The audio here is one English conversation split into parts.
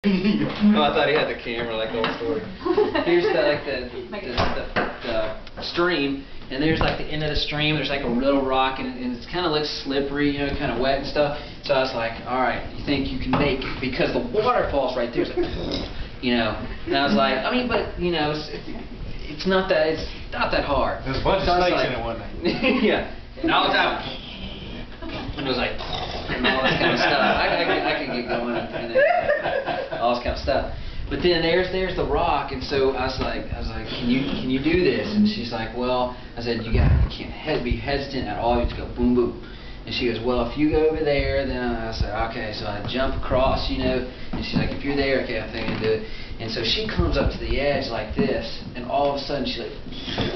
Oh, I thought he had the camera like the whole story. Here's the stream, and there's like the end of the stream. There's like a little rock, and it kind of looks slippery, you know, kind of wet and stuff. So I was like, all right, you think you can make it? Because the waterfall's right there. It's like, you know. And I was like, I mean, but you know, it's not that hard. There's a bunch of snakes in it, wasn't there? Yeah. And I was out. And it was like, and all this kind of stuff. I could get going and all this kind of stuff. But then there's the rock, and so I was like, can you do this? And she's like, well, I said, you can't be hesitant at all. You just go boom boom. And she goes, well, if you go over there, then I said, okay. So I jump across, you know. And she's like, if you're there, okay, I think I can do it. And so she comes up to the edge like this, and all of a sudden she's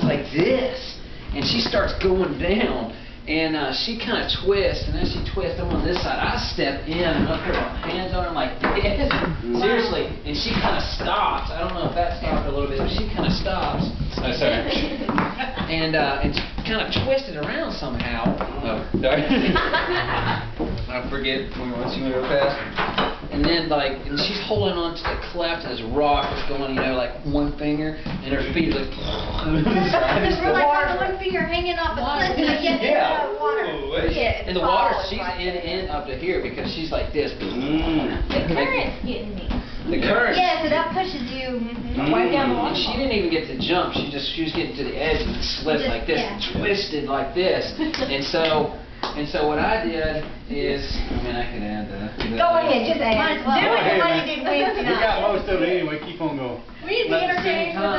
like this, and she starts going down. And she kind of twists, and as she twists, I'm on this side. I step in and I put my hands on her like this. Seriously. And she kind of stops. I don't know if that stopped her a little bit, but she kind of stops. Oh, sorry. And she kind of twisted around somehow. Oh, sorry. I forget once you move fast. And then, and she's holding on to the cleft of this rock that's going, you know, like one finger, and her feet are like. Because we're like on one finger hanging off the cliff, and I get in the water. And the water, she's in up to here because she's like this. The current's getting me. The current. Yeah, so that pushes you right down the water. She didn't even get to jump. She was getting to the edge and slipped like this, and twisted like this, And so what I did is, I mean, I could add that. Go ahead, just add it. Do it like you did Wednesday night. We got most of it anyway. Keep on going. We need to be entertained with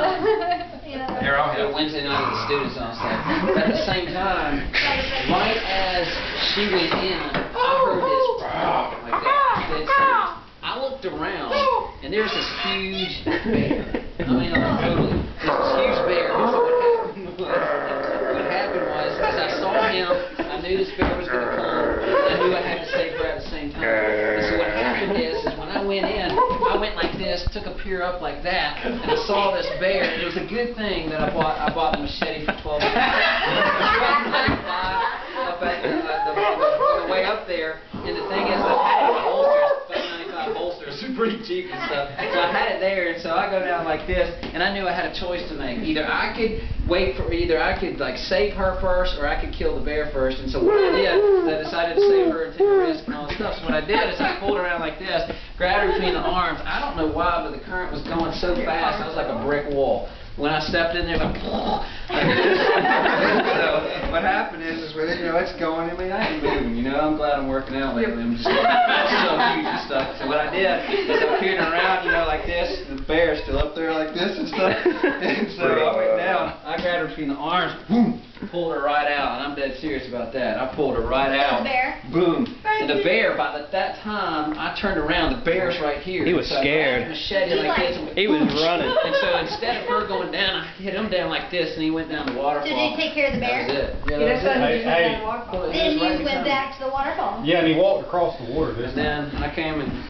the, They're all here Wednesday night with the students and stuff. But at the same time, right as she went in, I heard this like that. I looked around, and there's this huge bear. I mean, totally. This huge bear. So what happened was, as I saw him, I knew this bear was going to come. I knew I had to save her at the same time. And so what happened is when I went in, I went like this, took a peer up like that, and I saw this bear. It was a good thing that I bought the machete for $12. On the way up there, and the thing is, I had a holster, $5.95 holster, it's pretty cheap and stuff. So I had it there, and so I go down like this, and I knew I had a choice to make. Either I could like save her first, or I could kill the bear first. And so what I did is I decided to save her and take a risk and all that stuff. So what I did is I pulled her around like this, grabbed her between the arms. I don't know why, but the current was going so fast, I was like a brick wall. When I stepped in there, like, so what happened is when it's going, I mean, I ain't moving, you know. I'm glad I'm working out lately. I'm just so huge and stuff. So what I did is I peered around, you know, like this. The bear's still up there like this and stuff. And so I went down. I grabbed her between the arms, boom, pulled her right out. And I'm dead serious about that. I pulled her right out. Bear. Boom. And the bear, by that time, I turned around. The bear's right here. He was scared. I machete like this. He was running. And so instead of her going down, I hit him down like this, and he went down the waterfall. So did you take care of the bear? That was it. Yeah, that was it. Hey. Then you went back to the waterfall. Yeah, and he walked across the water this time. And then I came and